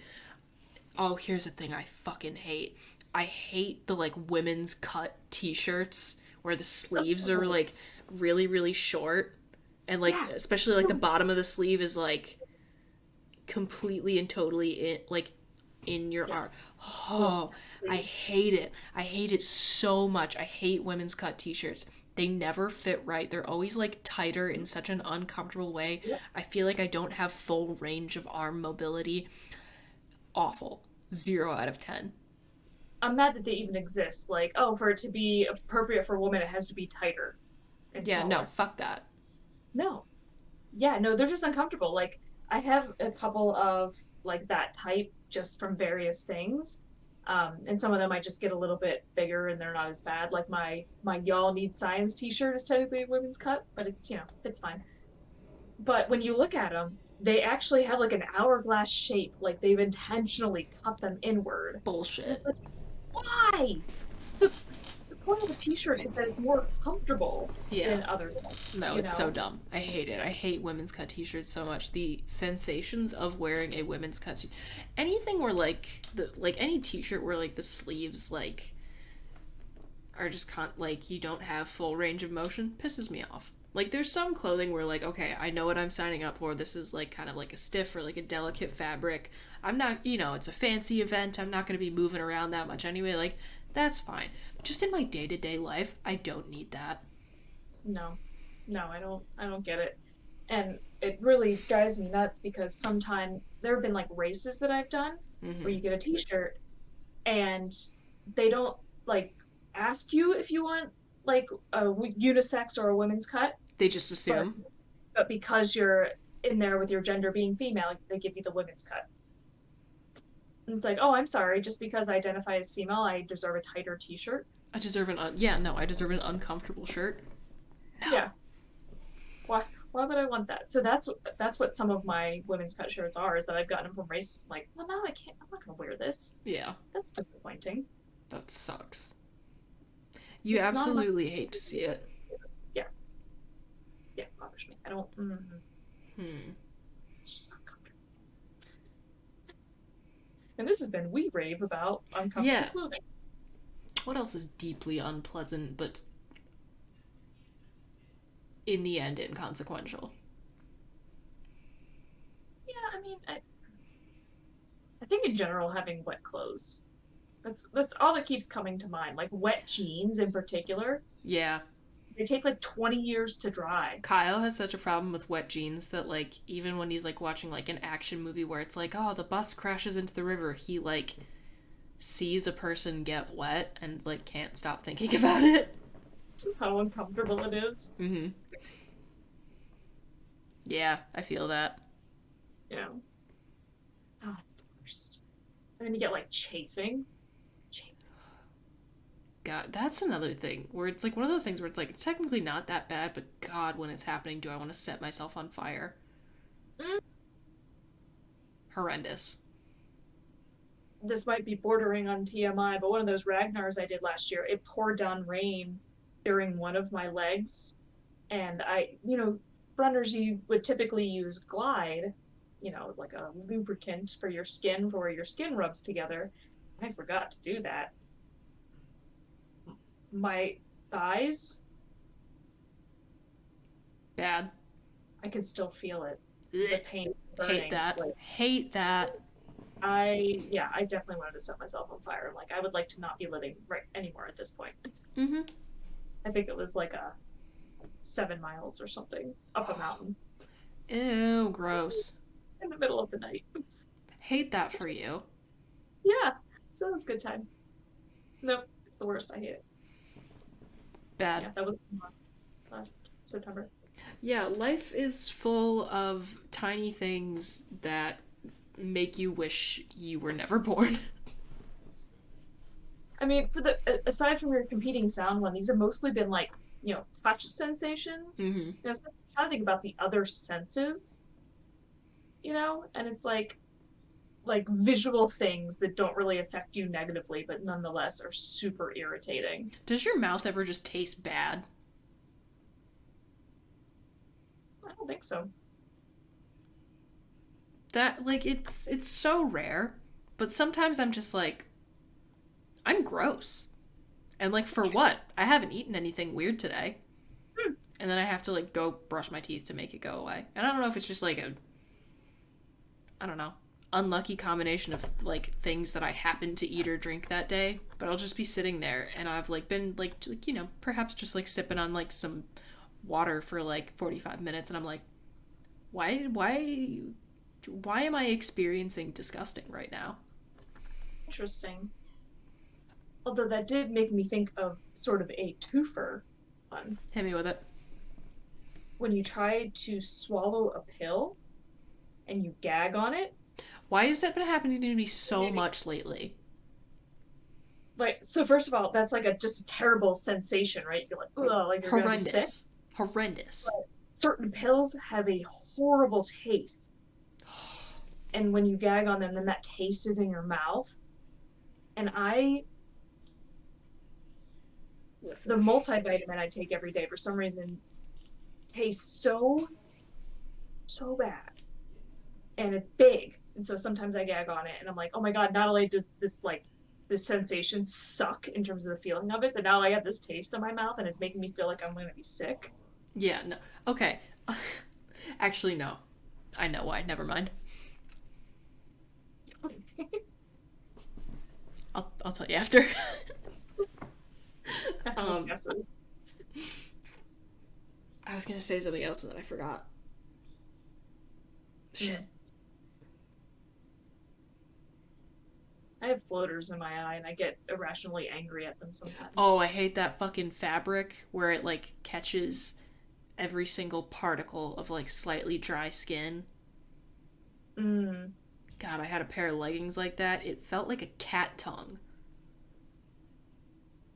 Oh, here's a thing I fucking hate. I hate the like women's cut t-shirts where the sleeves are like really really short and like especially like the bottom of the sleeve is like completely and totally in your arm. Oh, I hate it. I hate it so much. I hate women's cut t-shirts. They never fit right. They're always like tighter in such an uncomfortable way. I feel like I don't have full range of arm mobility. Awful. 0 out of 10. I'm mad that they even exist. Like, oh, for it to be appropriate for a woman, it has to be tighter and Yeah, smaller. no, fuck that. No. Yeah, no, they're just uncomfortable. Like, I have a couple of like that type just from various things. And some of them I just get a little bit bigger and they're not as bad. Like my y'all need science t-shirt is technically a women's cut, but it's it's fine. But when you look at them, they actually have like an hourglass shape, like they've intentionally cut them inward. And Bullshit. it's like, why? The, the point of the t-shirt is that it's more comfortable Yeah. than other ones. No, it's so dumb. I hate it. I hate women's cut t-shirts so much. The sensations of wearing a women's cut anything where like any t-shirt where like the sleeves like are just like you don't have full range of motion pisses me off. Like there's some clothing where like okay, I know what I'm signing up for. This is like kind of like a stiff or like a delicate fabric. I'm not, it's a fancy event. I'm not going to be moving around that much anyway. Like that's fine. Just in my day-to-day life, I don't need that. No. No, I don't get it. And it really drives me nuts because sometimes there have been like races that I've done where you get a t-shirt and they don't like ask you if you want like a unisex or a women's cut. They just assume. But because you're in there with your gender being female, they give you the women's cut. And it's like, oh, I'm sorry, just because I identify as female, I deserve a tighter t-shirt. I deserve I deserve an uncomfortable shirt. No. Yeah. Why would I want that? So that's what some of my women's cut shirts are, is that I've gotten them from races. I'm like, well, no, I can't. I'm not gonna wear this. Yeah. That's disappointing. That sucks. You absolutely hate to see it. Yeah. Yeah, it bothers me. I don't. It's just not comfortable. And this has been We Rave about uncomfortable clothing. What else is deeply unpleasant but in the end inconsequential? Yeah, I mean, I think in general having wet clothes. That's all that keeps coming to mind. Like wet jeans in particular. Yeah. They take like 20 years to dry. Kyle has such a problem with wet jeans that like even when he's like watching like an action movie where it's like, oh, the bus crashes into the river, he like sees a person get wet and like can't stop thinking about it. How uncomfortable it is. Mm-hmm. Yeah, I feel that. You know. Oh, it's the worst. And then you get like chafing. God, that's another thing where it's like one of those things where it's like it's technically not that bad, but God, when it's happening, do I want to set myself on fire? Mm. Horrendous. This might be bordering on TMI, but one of those Ragnars I did last year, it poured down rain during one of my legs. And runners, you would typically use Glide, like a lubricant for your skin for where your skin rubs together. I forgot to do that. My thighs, Bad. I can still feel it. The Ugh. pain Hate burning. that. Like Hate that. I definitely wanted to set myself on fire. Like I would like to not be living right anymore at this point. Mm-hmm. I think it was like a 7 miles or something up a mountain Ew, gross. in the middle of the night. Hate that for you. Yeah, so that was a good time. Nope, it's the worst. I hate it. Bad. Yeah, that was last September. Yeah, life is full of tiny things that make you wish you were never born. I mean, for the aside from your competing sound one, these have mostly been like touch sensations. Mm-hmm. So I'm trying to think about the other senses, and it's like visual things that don't really affect you negatively, but nonetheless are super irritating. Does your mouth ever just taste bad? I don't think so. That like it's so rare, but sometimes I'm just like I'm gross. And like for what? I haven't eaten anything weird today. Hmm. And then I have to like go brush my teeth to make it go away. And I don't know if it's just like a I don't know, unlucky combination of like things that I happen to eat or drink that day, but I'll just be sitting there and I've like been like perhaps just like sipping on like some water for like 45 minutes and I'm like why am I experiencing disgusting right now? Interesting. Although that did make me think of sort of a twofer one. Hit me with it. When you try to swallow a pill and you gag on it. Why has that been happening to me so much lately? Like, so first of all, that's like just a terrible sensation, right? You're like, ugh, like you're gonna be sick. Horrendous. But certain pills have a horrible taste. And when you gag on them, then that taste is in your mouth. And the multivitamin I take every day for some reason tastes so bad. And it's big. And so sometimes I gag on it and I'm like, oh my God, not only does this sensation suck in terms of the feeling of it, but now I have this taste in my mouth and it's making me feel like I'm going to be sick. Yeah, no. Okay. Actually, no. I know why. Never mind. I'll tell you after. I was gonna say something else and then I forgot. Shit. I have floaters in my eye and I get irrationally angry at them sometimes. Oh, I hate that fucking fabric where it like catches every single particle of like slightly dry skin. God, I had a pair of leggings like that. It felt like a cat tongue.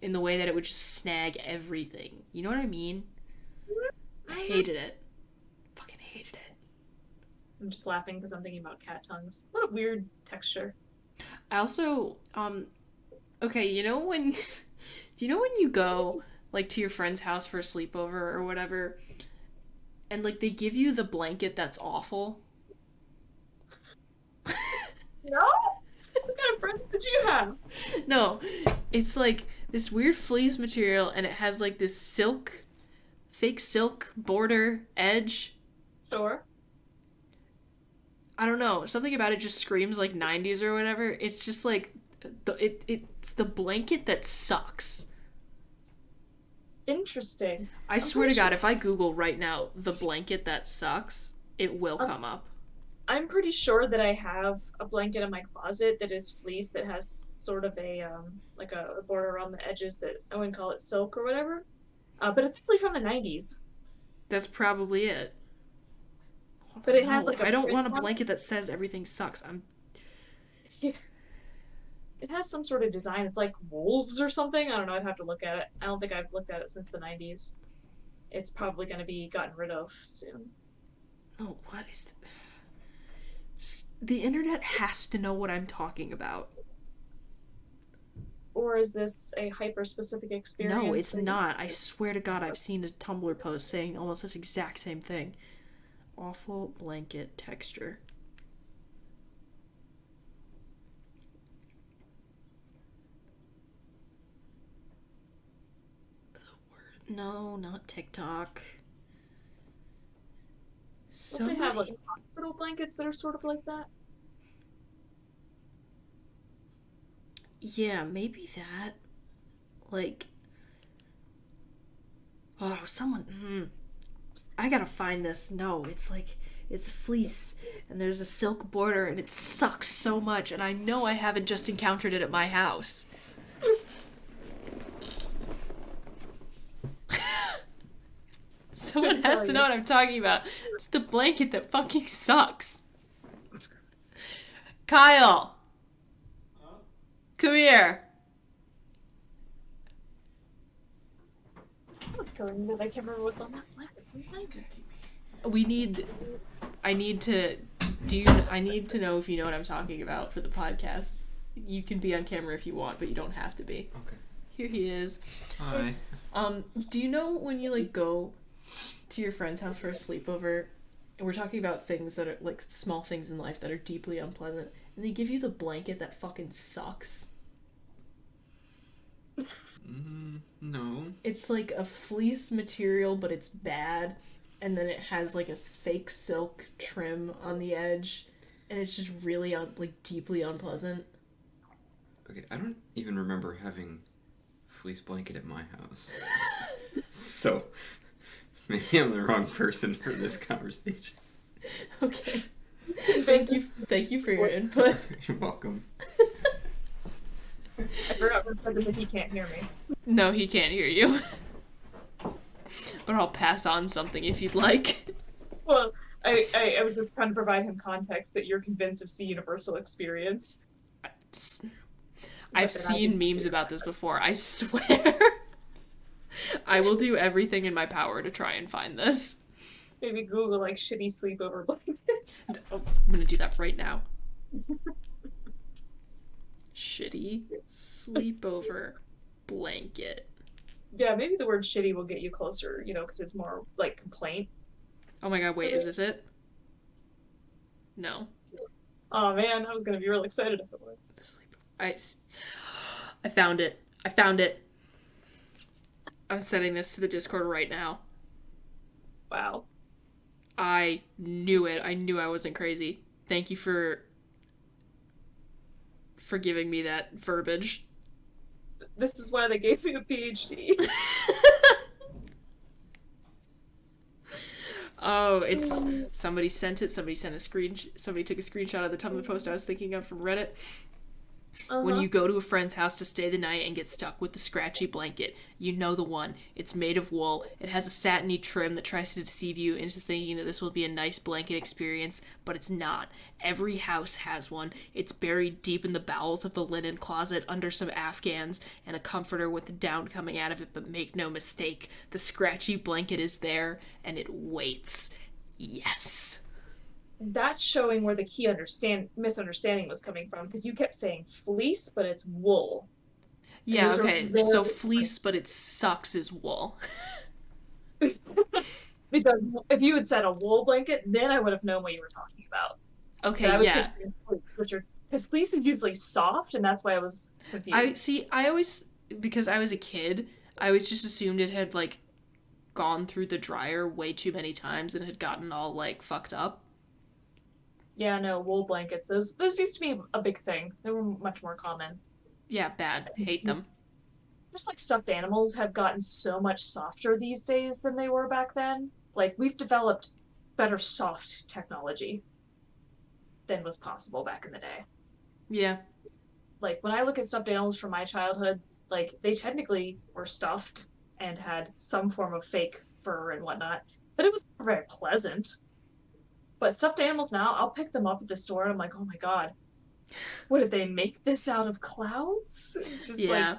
In the way that it would just snag everything. You know what I mean? I hated it. Fucking hated it. I'm just laughing because I'm thinking about cat tongues. What a weird texture. I also, okay, do you know when you go, like, to your friend's house for a sleepover or whatever, and, like, they give you the blanket that's awful? No? What kind of friends did you have? No, it's, like, this weird fleece material, and it has, like, this fake silk border edge. Sure. I don't know, something about it just screams like 90s or whatever. It's just like it's the blanket that sucks. Interesting. I I'm swear pretty to God, sure. if I Google right now the blanket that sucks, it will I'm, come up. I'm pretty sure that I have a blanket in my closet that is fleece that has sort of a like a border around the edges that I wouldn't call it silk or whatever. But it's actually from the 90s. That's probably it. But it has No, like a I don't print want a on blanket that says everything sucks. I'm it. It has some sort of design. It's like wolves or something. I don't know. I'd have to look at it. I don't think I've looked at it since the 90s. It's probably going to be gotten rid of soon. no. What is the internet has to know what I'm talking about? Or is this a hyper specific No, experience it's for you? not. I swear to God, I've seen a Tumblr post saying almost this exact same thing. Awful blanket texture. No, not TikTok. Don't they have like Somebody. hospital blankets that are sort of like that? Yeah, maybe that. Like, oh, someone. I gotta find this. No, it's like. It's fleece, and there's a silk border, and it sucks so much, and I know I haven't just encountered it at my house. Someone Couldn't has tell to know you. what I'm talking about. It's the blanket that fucking sucks. Kyle, come here. I was killing me that I can't remember what's on that blanket. Blankets. We need. I need to. I need to know if you know what I'm talking about for the podcast. You can be on camera if you want, but you don't have to be. Okay. Here he is. Hi. Do you know when you like go to your friend's house for a sleepover, and we're talking about things that are like small things in life that are deeply unpleasant, and they give you the blanket that fucking sucks? No. It's like a fleece material, but it's bad, and then it has like a fake silk trim on the edge, and it's just really like deeply unpleasant. Okay, I don't even remember having a fleece blanket at my house. So, maybe I'm the wrong person for this conversation. Okay. Thank you for your input. You're welcome. I forgot for a second that he can't hear me. No, he can't hear you. But I'll pass on something if you'd like. Well, I was just trying to provide him context that you're convinced of the universal experience. I've seen memes about this before. I swear. I will do everything in my power to try and find this. Maybe Google like shitty sleepover blankets. Oh, I'm gonna do that right now. Shitty sleepover blanket. Yeah, maybe the word shitty will get you closer, because it's more like complaint. Oh my god, wait, is this it? No. Oh man, I was gonna be real excited if it were. I found it. I found it. I'm sending this to the Discord right now. Wow. I knew it. I knew I wasn't crazy. Thank you for giving me that verbiage. This is why they gave me a PhD. Oh, it's somebody sent it. Somebody sent a Somebody took a screenshot of the Tumblr post I was thinking of from Reddit. When you go to a friend's house to stay the night and get stuck with the scratchy blanket, you know the one. It's made of wool. It has a satiny trim that tries to deceive you into thinking that this will be a nice blanket experience, but it's not. Every house has one. It's buried deep in the bowels of the linen closet under some Afghans and a comforter with the down coming out of it, but make no mistake, the scratchy blanket is there, and it waits. Yes. That's showing where the key misunderstanding was coming from, because you kept saying fleece, but it's wool. Yeah, okay. So fleece, but it sucks is wool. Because if you had said a wool blanket, then I would have known what you were talking about. Okay, I was yeah. Because fleece is usually soft, and that's why I was confused. I always, because I was a kid, I always just assumed it had like gone through the dryer way too many times and had gotten all like fucked up. Yeah, no, wool blankets. Those used to be a big thing. They were much more common. Yeah, bad. Hate them. Just like stuffed animals have gotten so much softer these days than they were back then. Like we've developed better soft technology than was possible back in the day. Yeah. Like when I look at stuffed animals from my childhood, like they technically were stuffed and had some form of fake fur and whatnot, but it was very pleasant. But stuffed animals now, I'll pick them up at the store and I'm like, oh my god, what did they make this out of clouds? It's just like,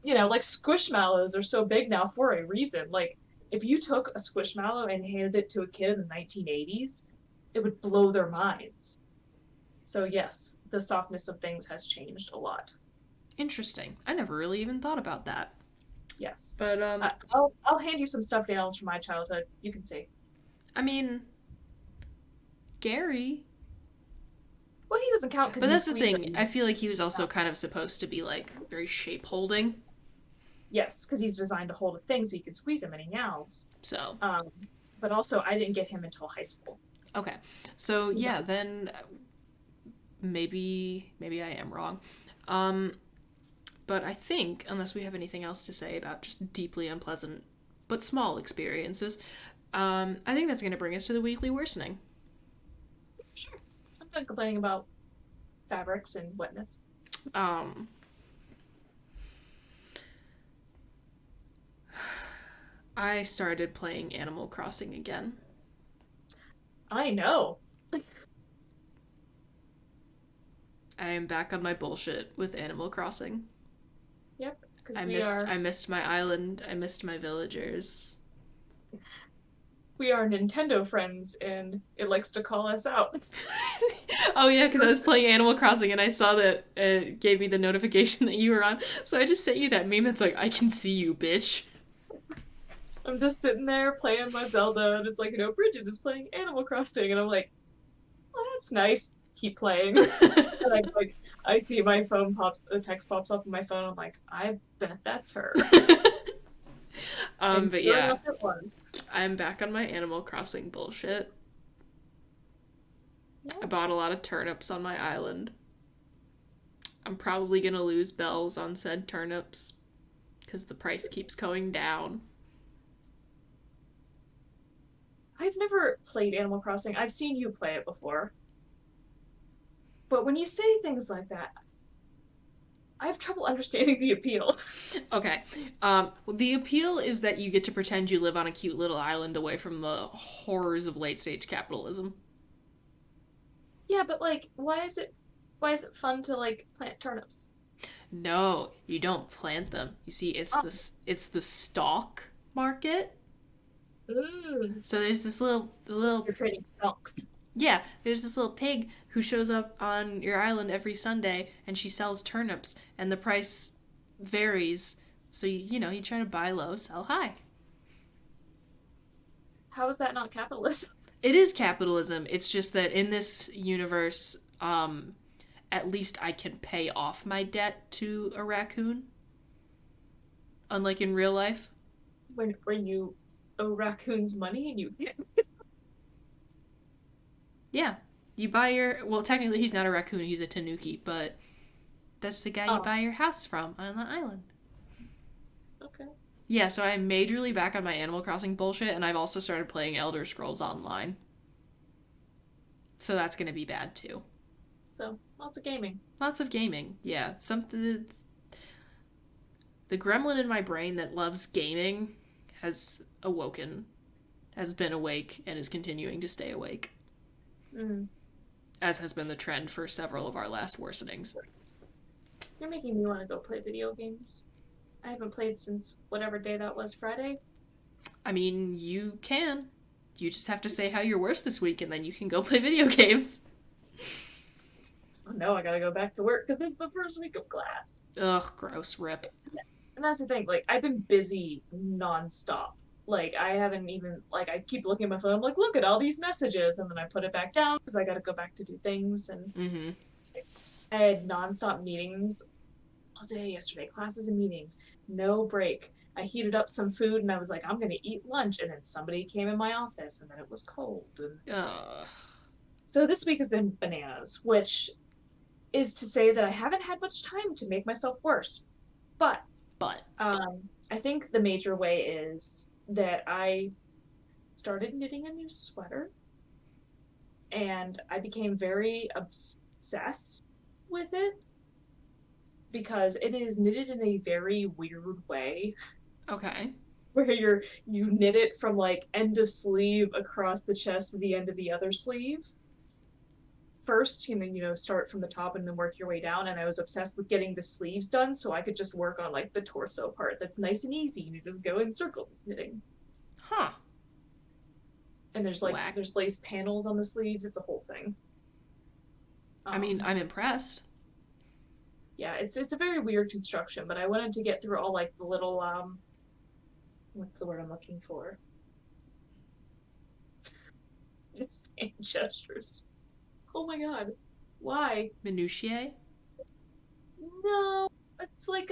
Yeah. like squishmallows are so big now for a reason. Like if you took a squishmallow and handed it to a kid in the 1980s, it would blow their minds. So yes, the softness of things has changed a lot. Interesting. I never really even thought about that. Yes. But I'll hand you some stuffed animals from my childhood. You can see. I mean, Gary. Well, he doesn't count because But you that's the squeeze thing. him. I feel like he was also kind of supposed to be like very shape holding. Yes, because he's designed to hold a thing so you can squeeze him and he meows. So But also, I didn't get him until high school. okay. So yeah, then maybe I am wrong. But I think, unless we have anything else to say about just deeply unpleasant but small experiences, I think that's going to bring us to the weekly worsening. Sure. I'm not complaining about fabrics and wetness. Um, I started playing Animal Crossing again. I know. I am back on my bullshit with Animal Crossing. Yep. Because I missed my island. I missed my villagers. We are Nintendo friends, and it likes to call us out. Oh yeah, because I was playing Animal Crossing and I saw that it gave me the notification that you were on. So I just sent you that meme that's like, I can see you, bitch. I'm just sitting there playing my Zelda, and it's like, Bridget is playing Animal Crossing, and I'm like, oh, that's nice. Keep playing. And I see my phone a text pops up on my phone. I'm like, I bet that's her. But yeah, it was. I'm back on my Animal Crossing bullshit. Yeah. I bought a lot of turnips on my island. I'm probably gonna lose bells on said turnips because the price keeps going down. I've never played Animal Crossing. I've seen you play it before. But when you say things like that, I have trouble understanding the appeal. Okay. The appeal is that you get to pretend you live on a cute little island away from the horrors of late stage capitalism. Yeah, but like, why is it fun to like plant turnips? No, you don't plant them. You see, it's the stalk market. So there's this little You're trading stalks. yeah, there's this little pig who shows up on your island every Sunday and she sells turnips and the price varies. So you try to buy low, sell high. How is that not capitalism? It is capitalism. It's just that in this universe, at least I can pay off my debt to a raccoon. Unlike in real life. Where you owe raccoons money and you can't. Yeah. You buy well, technically he's not a raccoon, he's a tanuki, but that's the guy you buy your house from on the island. Okay. Yeah, so I'm majorly back on my Animal Crossing bullshit, and I've also started playing Elder Scrolls Online. So that's gonna be bad too. So, lots of gaming. Lots of gaming, yeah. The gremlin in my brain that loves gaming has been awake, and is continuing to stay awake. Mm. As has been the trend for several of our last worsenings. You're making me want to go play video games. I haven't played since whatever day that was, Friday. I mean, you can. You just have to say how you're worse this week, and then you can go play video games. Oh no, I gotta go back to work because it's the first week of class. Ugh, gross, rip. And that's the thing, like, I've been busy nonstop. Like, I haven't even, like, I keep looking at my phone, I'm like, look at all these messages, and then I put it back down because I gotta go back to do things, and I had nonstop meetings all day yesterday, classes and meetings, no break. I heated up some food, and I was like, I'm gonna eat lunch, and then somebody came in my office, and then it was cold, and So this week has been bananas, which is to say that I haven't had much time to make myself worse. But But I think the major way is that I started knitting a new sweater, and I became very obsessed with it because it is knitted in a very weird way okay. where you knit it from like end of sleeve across the chest to the end of the other sleeve first, start from the top and then work your way down. And I was obsessed with getting the sleeves done so I could just work on like the torso part that's nice and easy, and you just go in circles knitting. Huh. And Whack. there's lace panels on the sleeves. It's a whole thing. I mean, I'm impressed. Yeah, it's a very weird construction, but I wanted to get through all like the little what's the word I'm looking for? Just hand gestures. Oh my god. Why? Minutiae? No, it's like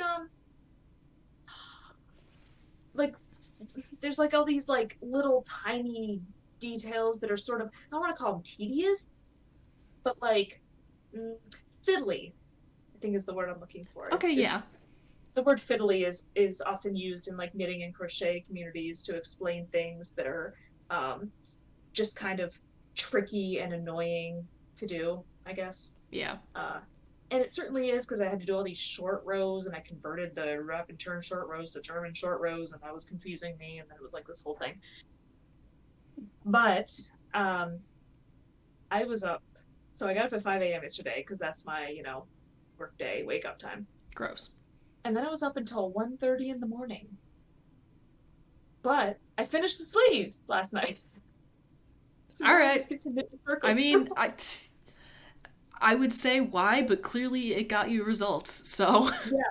there's like all these like little tiny details that are sort of, I don't want to call them tedious, but like mm, fiddly, I think is the word I'm looking for. Okay, yeah. It's the word fiddly is often used in like knitting and crochet communities to explain things that are um, just kind of tricky and annoying to do, I guess. Yeah. And it certainly is because I had to do all these short rows, and I converted the wrap and turn short rows to German short rows, and that was confusing me, and then it was like this whole thing. But um, I was up, so I got up at 5 a.m. yesterday because that's my work day wake up time, Gross. and then I was up until 1:30 in the morning. But I finished the sleeves last night. So All now I right. just get to knit the I circles. mean, I would say why, but clearly it got you results. So Yeah,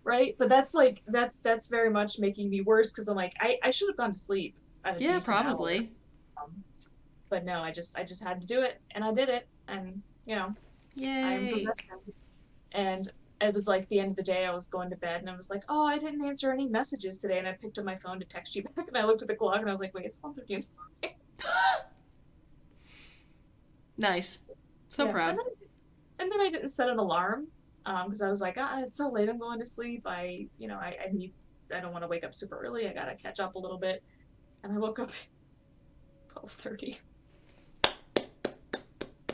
right. But that's very much making me worse because I'm like I should have gone to sleep at a yeah, decent hour. probably. But no, I just had to do it, and I did it, and I am Yay. progressing. And it was like the end of the day, I was going to bed, and I was like, oh, I didn't answer any messages today, and I picked up my phone to text you back, and I looked at the clock, and I was like, wait, it's 1:30 in the morning. Nice. So Yeah, proud. and then I didn't set an alarm because I was like, it's so late, I'm going to sleep. I don't want to wake up super early. I gotta catch up a little bit, and I woke up at 12:30.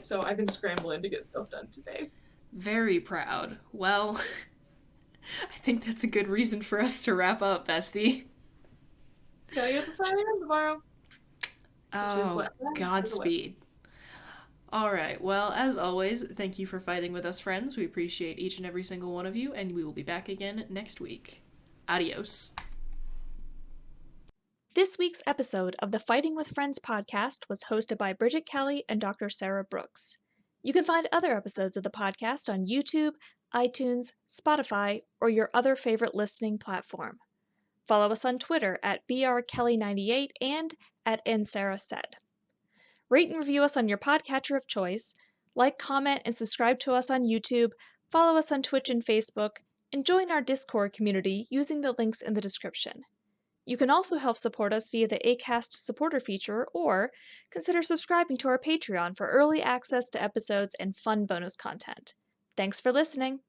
So I've been scrambling to get stuff done today. Very proud. Well, I think that's a good reason for us to wrap up, bestie. Gotta get up at 5 a.m. tomorrow, which is Oh, what happened. Godspeed. All right. Well, as always, thank you for fighting with us, friends. We appreciate each and every single one of you, and we will be back again next week. Adios. This week's episode of the Fighting with Friends podcast was hosted by Bridget Kelly and Dr. Sarah Brookes. You can find other episodes of the podcast on YouTube, iTunes, Spotify, or your other favorite listening platform. Follow us on Twitter at brkelly98 and at nsarahsaid. Rate and review us on your podcatcher of choice, like, comment, and subscribe to us on YouTube, follow us on Twitch and Facebook, and join our Discord community using the links in the description. You can also help support us via the Acast supporter feature, or consider subscribing to our Patreon for early access to episodes and fun bonus content. Thanks for listening!